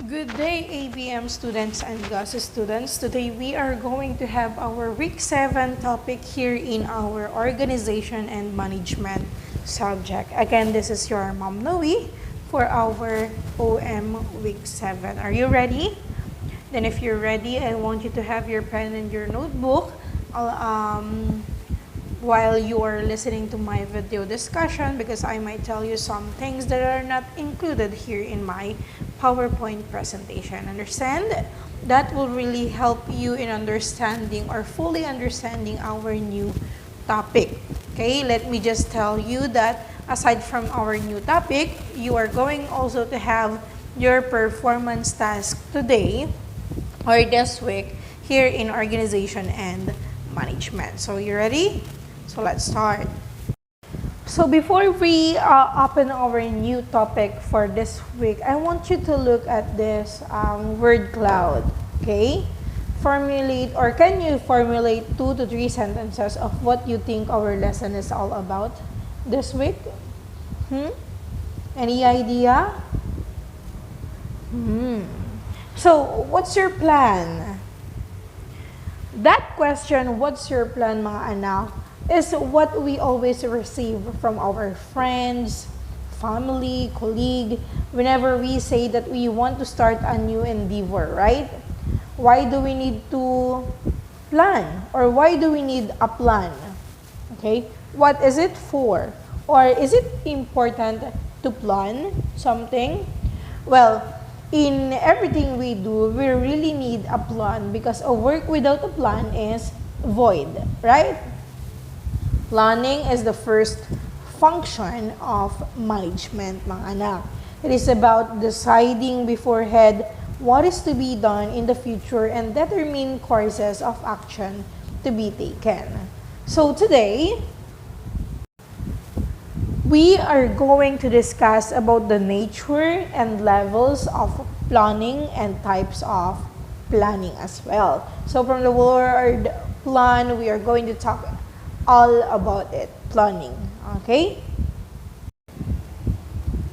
Good day, ABM students and GAS students. Today we are going to have our Week 7 topic here in our Organization and Management subject. Again, this is your Mom Noe for our OM Week 7. Are you ready? Then if you're ready, I want you to have your pen and your notebook while you are listening to my video discussion, because I might tell you some things that are not included here in my PowerPoint presentation. Understand? That will really help you in understanding or fully understanding our new topic. Okay, let me just tell you that aside from our new topic, you are going also to have your performance task today or this week here in Organization and Management. So you ready? So let's start. So before we open our new topic for this week, I want you to look at this word cloud, okay? Formulate, or can you formulate 2 to 3 sentences of what you think our lesson is all about this week? Any idea? So, what's your plan? That question, what's your plan, mga anak, is what we always receive from our friends, family, colleague, whenever we say that we want to start a new endeavor, right? Why do we need to plan? Or why do we need a plan? Okay? What is it for? Or is it important to plan something? Well, in everything we do, we really need a plan, because a work without a plan is void, right? Planning is the first function of management, mga anak. It is about deciding beforehand what is to be done in the future and determine courses of action to be taken. So today, we are going to discuss about the nature and levels of planning and types of planning as well. So from the word plan, we are going to talk all about it, planning, okay?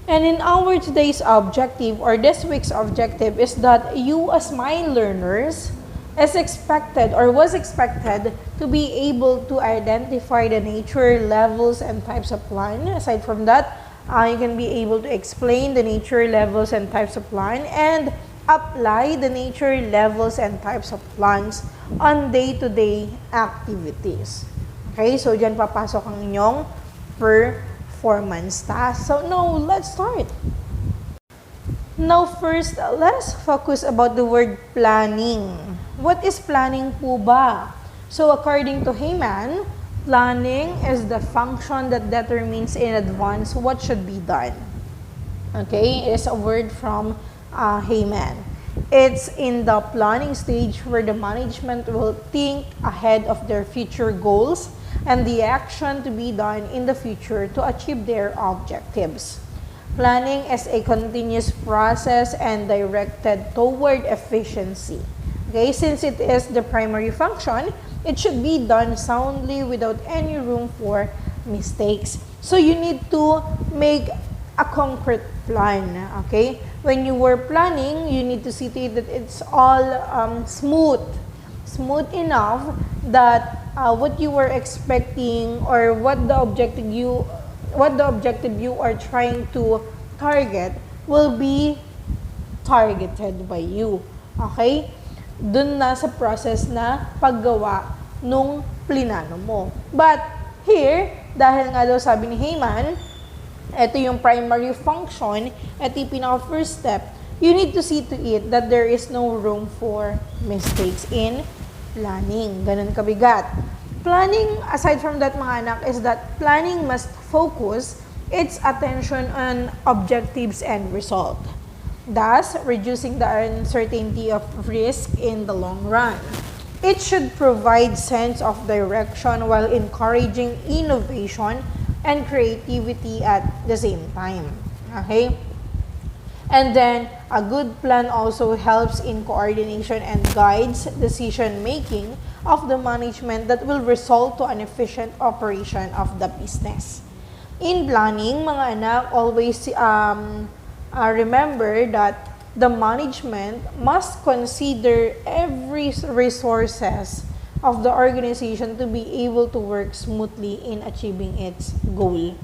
And in our today's objective, or this week's objective, is that you as my learners is expected or was expected to be able to identify the nature, levels, and types of plan. Aside from that, you can be able to explain the nature, levels, and types of plan and apply the nature, levels, and types of plans on day-to-day activities. Okay, so dyan papasok ang inyong performance task. So now, let's start. Now first, let us focus about the word planning. What is planning po ba? So according to Heyman, planning is the function that determines in advance what should be done. Okay, it is a word from Heyman. It's in the planning stage where the management will think ahead of their future goals and the action to be done in the future to achieve their objectives. Planning is a continuous process and directed toward efficiency. Okay, since it is the primary function, it should be done soundly without any room for mistakes. So you need to make a concrete plan, okay? When you were planning, you need to see to it that it's all smooth enough that what you were expecting or what the objective you are trying to target will be targeted by you. Okay? Dun na sa process na paggawa nung plinano mo. But here, dahil nga daw sabi ni Heyman, ito yung primary function, ito yung pinaka-first step, you need to see to it that there is no room for mistakes in planning. Ganun kabigat. Planning, aside from that, mga anak, is that planning must focus its attention on objectives and result, thus reducing the uncertainty of risk in the long run. It should provide sense of direction while encouraging innovation and creativity at the same time. Okay? And then, a good plan also helps in coordination and guides decision-making of the management that will result to an efficient operation of the business. In planning, mga anak, always remember that the management must consider every resources of the organization to be able to work smoothly in achieving its goal.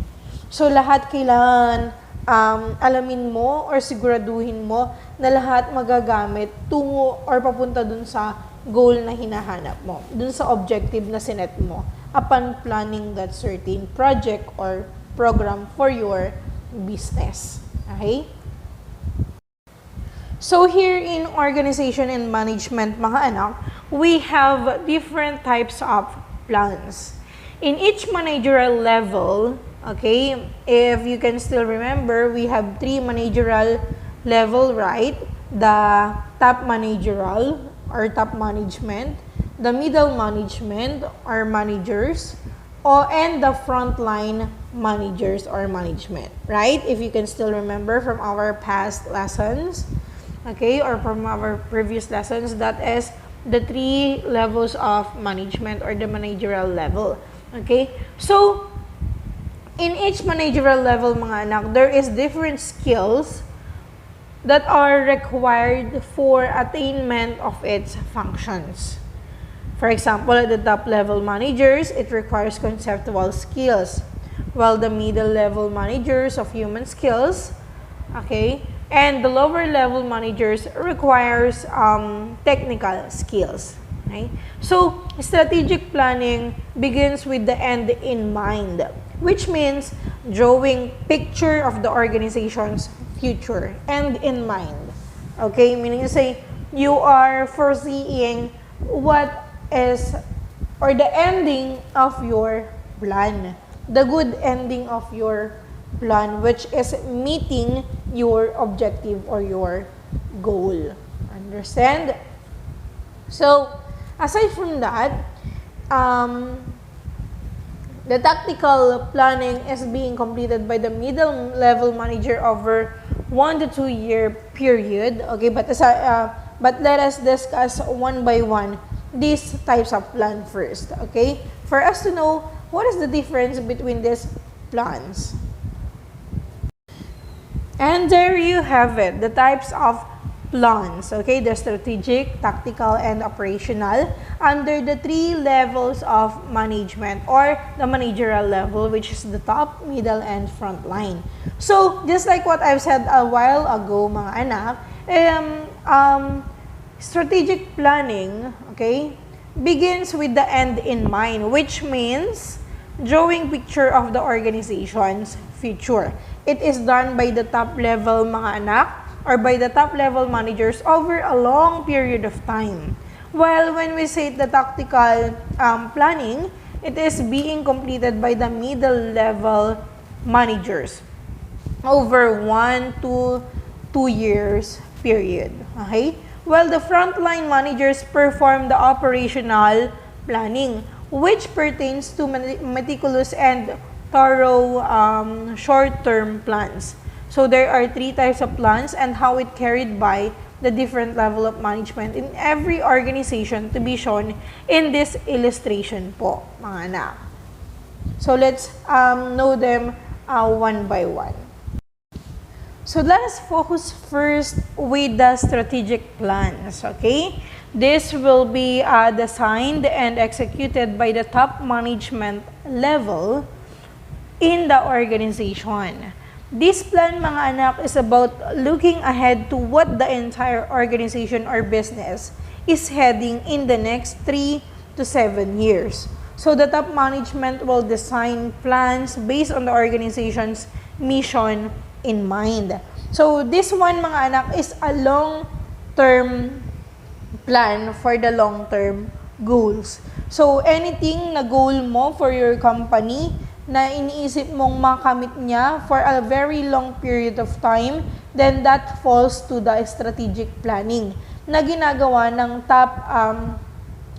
So, lahat kailangan alamin mo or siguraduhin mo na lahat magagamit tungo or papunta dun sa goal na hinahanap mo, dun sa objective na sinet mo upon planning that certain project or program for your business. Okay? So here in organization and management, mga anak, we have different types of plans. In each managerial level, okay, if you can still remember, we have 3 managerial level, right? The top managerial or top management, the middle management or managers, and the frontline managers or management, right? If you can still remember from our past lessons, okay, or from our previous lessons, that is the 3 levels of management or the managerial level. Okay, so in each managerial level, mga anak, there is different skills that are required for attainment of its functions. For example, at the top level managers, it requires conceptual skills, while the middle level managers of human skills, okay, and the lower level managers requires technical skills. Okay? So, strategic planning begins with the end in mind, which means drawing picture of the organization's future, end in mind. Okay? Meaning to say, you are foreseeing what is, or the ending of your plan, the good ending of your plan, which is meeting your objective or your goal. Understand? So, aside from that, the tactical planning is being completed by the middle level manager over 1 to 2 year period. Okay, but let us discuss one by one these types of plan first. Okay, for us to know what is the difference between these plans. And there you have it, the types of plans, okay, the strategic, tactical, and operational under the 3 levels of management or the managerial level, which is the top, middle, and front line. So, just like what I've said a while ago, mga anak, strategic planning, okay, begins with the end in mind, which means drawing picture of the organization's future. It is done by the top level, mga anak, or by the top level managers over a long period of time. While when we say the tactical planning, it is being completed by the middle level managers over 1 to 2 years period. Okay? While the frontline managers perform the operational planning, which pertains to meticulous and thorough short-term plans. So there are 3 types of plans and how it carried by the different level of management in every organization to be shown in this illustration po, mga anak. So let's know them one by one. So let us focus first with the strategic plans, okay? This will be designed and executed by the top management level in the organization. This plan, mga anak, is about looking ahead to what the entire organization or business is heading in the next 3 to 7 years. So the top management will design plans based on the organization's mission in mind. So this one, mga anak, is a long-term plan for the long-term goals. So anything na goal mo for your company na iniisip mong makamit niya for a very long period of time, then that falls to the strategic planning na ginagawa ng top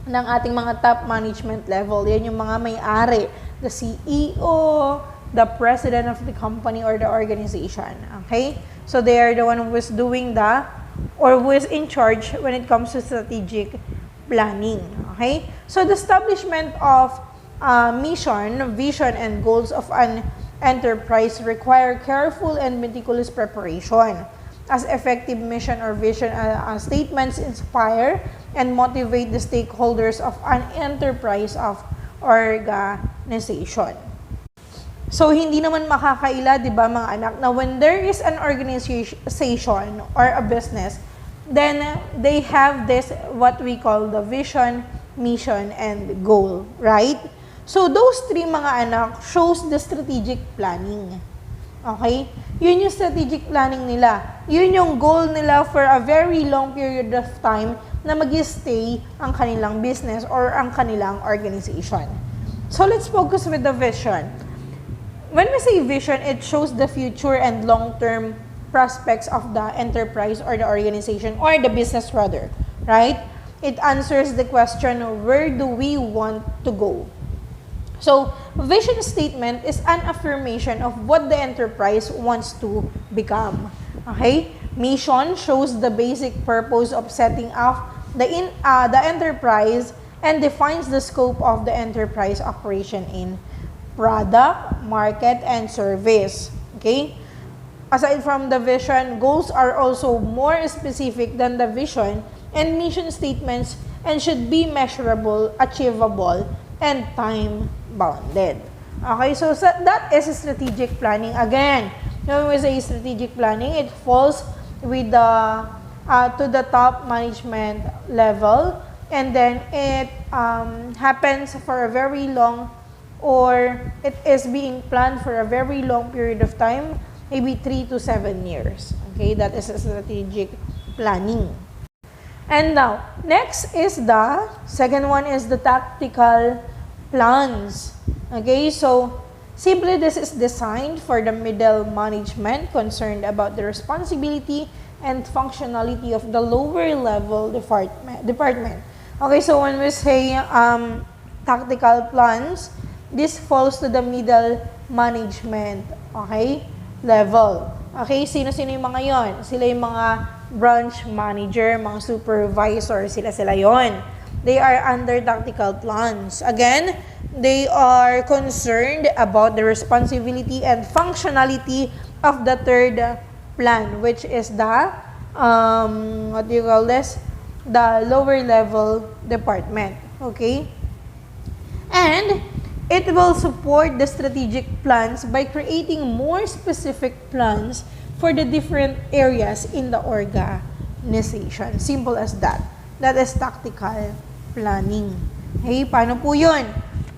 ng ating mga top management level. Yan yung mga may-ari, the CEO, the president of the company or the organization. Okay? So they are the one who is doing who is in charge when it comes to strategic planning. Okay? So the establishment of mission, vision, and goals of an enterprise require careful and meticulous preparation. as effective mission or vision statements inspire and motivate the stakeholders of an enterprise of organization. So, hindi naman makakaila, di ba mga anak, na when there is an organization or a business, then they have this, what we call the vision, mission, and goal, right? So, those three mga anak shows the strategic planning. Okay? Yun yung strategic planning nila. Yun yung goal nila for a very long period of time na mag-stay ang kanilang business or ang kanilang organization. So, let's focus with the vision. When we say vision, it shows the future and long-term prospects of the enterprise or the organization or the business rather, right? It answers the question, where do we want to go? So, vision statement is an affirmation of what the enterprise wants to become. Okay? Mission shows the basic purpose of setting up the enterprise and defines the scope of the enterprise operation in product, market, and service. Okay? Aside from the vision, goals are also more specific than the vision and mission statements and should be measurable, achievable, and time-bounded. Okay, so that is strategic planning. Again, when we say strategic planning, it falls with the to the top management level, and then it happens for a very long, or it is being planned for a very long period of time, maybe 3 to 7 years. Okay, that is strategic planning. And now, next is the second one is the tactical plans. Okay, so simply this is designed for the middle management concerned about the responsibility and functionality of the lower level department. Okay, so when we say tactical plans, this falls to the middle management, okay, level. Okay, sino-sino yung mga yon? Sila yung mga branch manager, mga supervisor, sila yon. They are under tactical plans. Again, they are concerned about the responsibility and functionality of the third plan, which is the, what do you call this? The lower level department. Okay? And it will support the strategic plans by creating more specific plans for the different areas in the organization. Simple as that. That is tactical planning. Okay, paano po yun?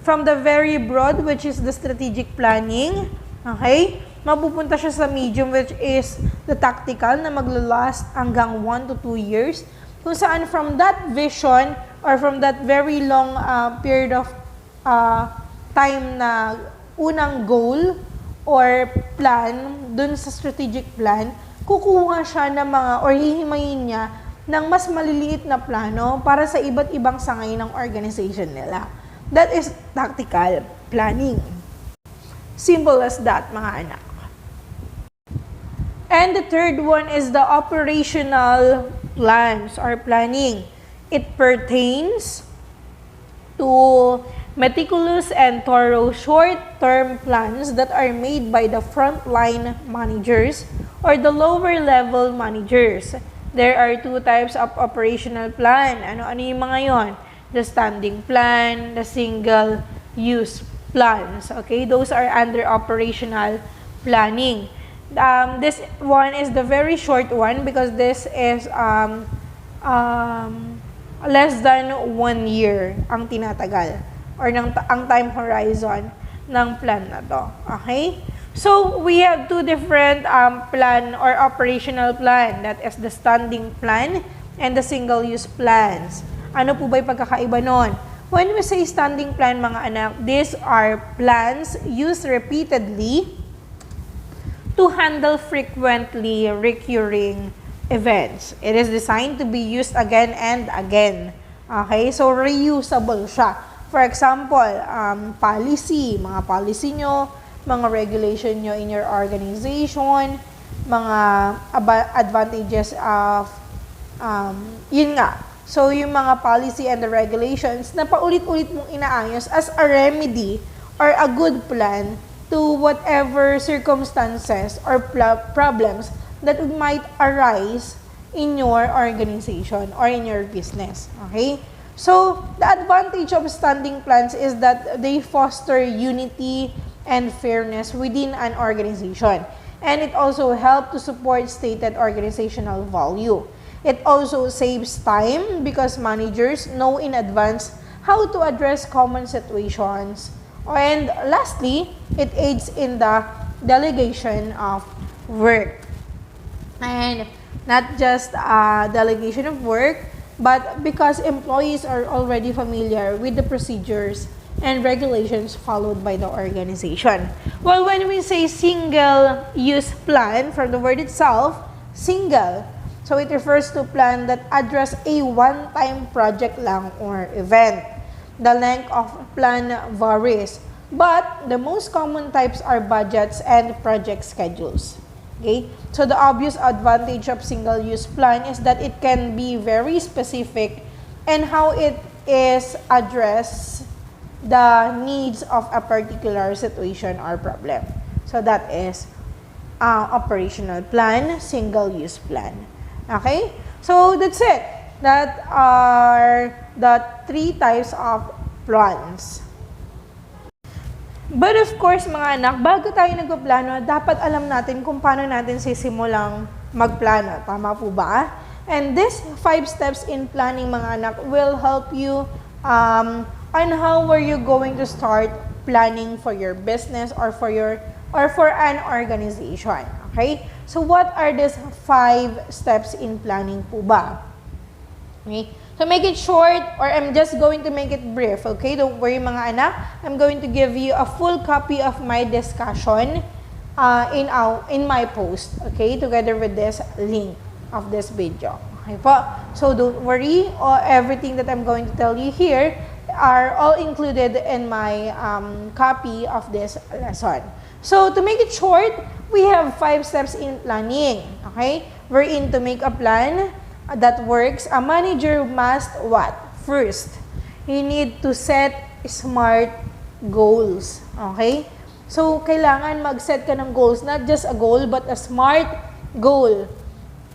From the very broad, which is the strategic planning, okay, mapupunta siya sa medium, which is the tactical, na maglalast hanggang 1 to 2 years, kung saan from that vision or from that very long period of time na unang goal or plan dun sa strategic plan, kukuha siya ng mga or hihimayin niya ng mas maliliit na plano para sa iba't ibang sangay ng organization nila. That is tactical planning. Simple as that, mga anak. And the third one is the operational plans or planning. It pertains to meticulous and thorough short-term plans that are made by the frontline managers or the lower-level managers. There are two types of operational plan. Ano yung mga yon? The standing plan, the single-use plans. Okay, those are under operational planning. This one is the very short one because this is less than 1 year ang tinatagal or ang time horizon ng plan na to. Okay? So, we have two different plan or operational plan. That is the standing plan and the single-use plans. Ano po ba yung pagkakaiba nun? When we say standing plan, mga anak, these are plans used repeatedly to handle frequently recurring events. It is designed to be used again and again. Okay? So, reusable siya. For example, policy, mga policy nyo, mga regulation nyo in your organization, mga advantages of, yun nga. So, yung mga policy and the regulations na paulit-ulit mong inaayos as a remedy or a good plan to whatever circumstances or problems that might arise in your organization or in your business. Okay? So, the advantage of standing plans is that they foster unity and fairness within an organization. And it also helps to support stated organizational value. It also saves time because managers know in advance how to address common situations. And lastly, it aids in the delegation of work. And not just delegation of work, but because employees are already familiar with the procedures and regulations followed by the organization. Well, when we say single-use plan, from the word itself, single, so it refers to plan that address a one-time project lang or event. The length of plan varies, but the most common types are budgets and project schedules. Okay? So the obvious advantage of single-use plan is that it can be very specific and how it is address the needs of a particular situation or problem. So that is operational plan, single-use plan. Okay? So that's it. That are the 3 types of plans. But of course, mga anak, bago tayo nagpaplano, dapat alam natin kung paano natin sisimulang magplano. Tama po ba? And these 5 steps in planning, mga anak, will help you on how are you going to start planning for your business or for an organization. Okay? So what are these 5 steps in planning po ba? Okay? To make it short, or I'm just going to make it brief, okay? Don't worry mga anak. I'm going to give you a full copy of my discussion in my post, okay? Together with this link of this video. Okay po? So don't worry, everything that I'm going to tell you here are all included in my copy of this lesson. So to make it short, we have 5 steps in planning, okay? We're in to make a plan that works. A manager must what? First, you need to set smart goals. Okay? So, kailangan mag-set ka ng goals. Not just a goal, but a smart goal.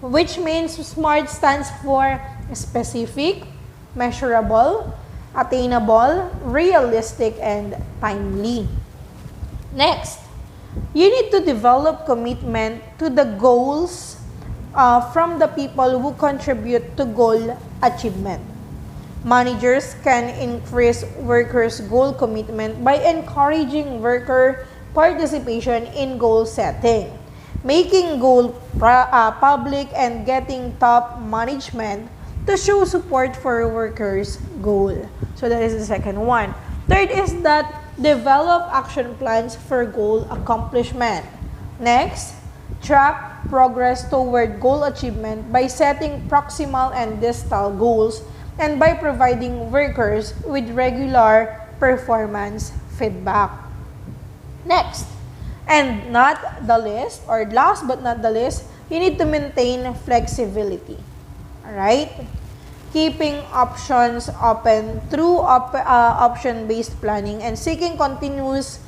Which means SMART stands for specific, measurable, attainable, realistic, and timely. Next, you need to develop commitment to the goals from the people who contribute to goal achievement. Managers can increase workers' goal commitment by encouraging worker participation in goal setting, making goal public, and getting top management to show support for workers' goal. So that is the second one. Third is that develop action plans for goal accomplishment. Next, track progress toward goal achievement by setting proximal and distal goals and by providing workers with regular performance feedback. Next, and not the least, or last but not the least, you need to maintain flexibility. Alright? Keeping options open through option-based planning and seeking continuous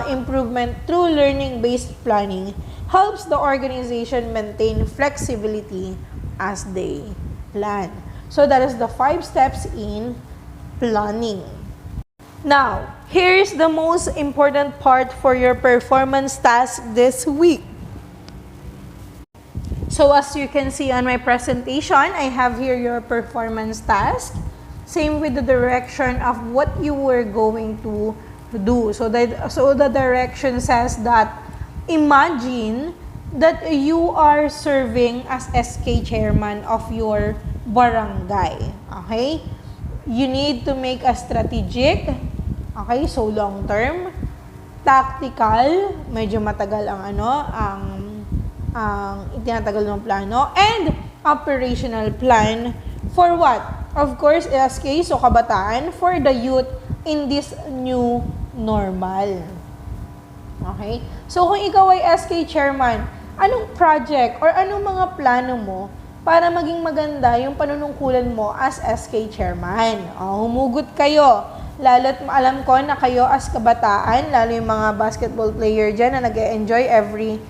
improvement through learning-based planning helps the organization maintain flexibility as they plan. So that is the 5 steps in planning. Now, here's the most important part for your performance task this week. So as you can see on my presentation, I have here your performance task. Same with the direction of what you were going to do. So the direction says that imagine that you are serving as SK chairman of your barangay. Okay? You need to make a strategic, okay, so long term, tactical, medyo matagal ang itinatagal ng plano, and operational plan for what? Of course, SK, so kabataan, for the youth in this new normal. Okay? So, kung ikaw ay SK chairman, anong project or anong mga plano mo para maging maganda yung panunungkulan mo as SK chairman? Humugot kayo. Lalo't alam ko na kayo as kabataan, lalo yung mga basketball player dyan na nag-enjoy every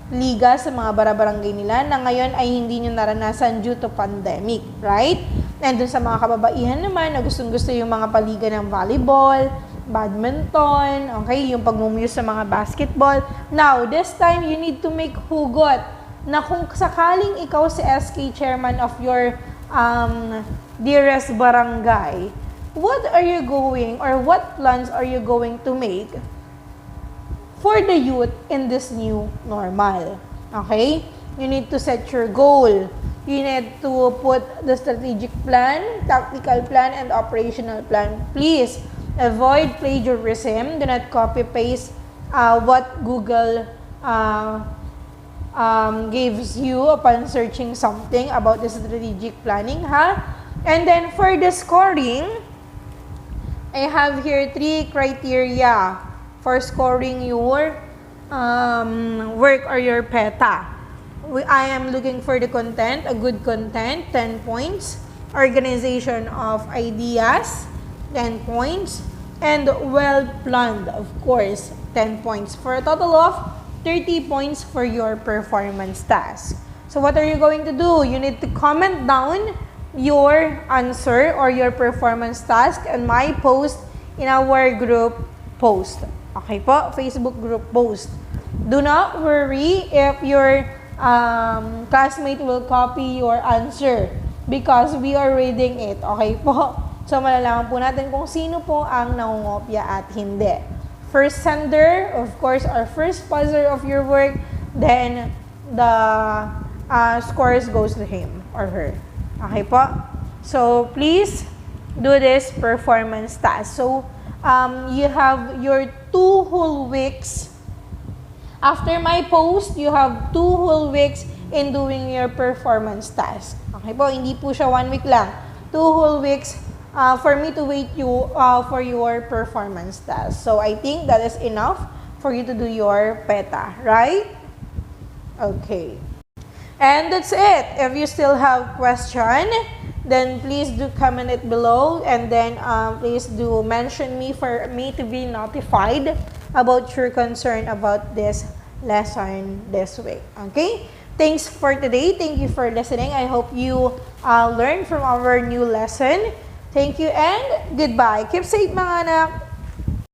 liga sa mga barabarangay nila na ngayon ay hindi nyo naranasan due to pandemic, right? And dun sa mga kababaihan naman na gustong-gusto yung mga paliga ng volleyball, badminton, okay, yung pagmumuse sa mga basketball. Now, this time, you need to make hugot na kung sakaling ikaw si SK chairman of your dearest barangay, what are you going or what plans are you going to make for the youth in this new normal? Okay? You need to set your goal. You need to put the strategic plan, tactical plan, and operational plan. Please avoid plagiarism. Do not copy-paste what Google gives you upon searching something about the strategic planning, ha? And then for the scoring, I have here 3 criteria for scoring your work or your PETA. I am looking for the content, a good content, 10 points. Organization of ideas, 10 points. And well-planned, of course, 10 points. For a total of 30 points for your performance task. So what are you going to do? You need to comment down your answer or your performance task and my post in our group post. Okay po? Facebook group post. Do not worry if your classmate will copy your answer because we are reading it. Okay po? So malalaman po natin kung sino po ang nangungopya at hindi. First sender, of course, or first poster of your work, then the scores goes to him or her. Okay po? So, please do this performance task. So, you have your 2 whole weeks. After my post, you have 2 whole weeks in doing your performance task. Okay po? Hindi po siya 1 week lang. 2 whole weeks for me to wait you for your performance task. So, I think that is enough for you to do your PETA, right? Okay. And that's it. If you still have question, then please do comment it below, and then please do mention me for me to be notified about your concern about this lesson this week. Okay? Thanks for today. Thank you for listening. I hope you learned from our new lesson. Thank you and goodbye. Keep safe mga anak.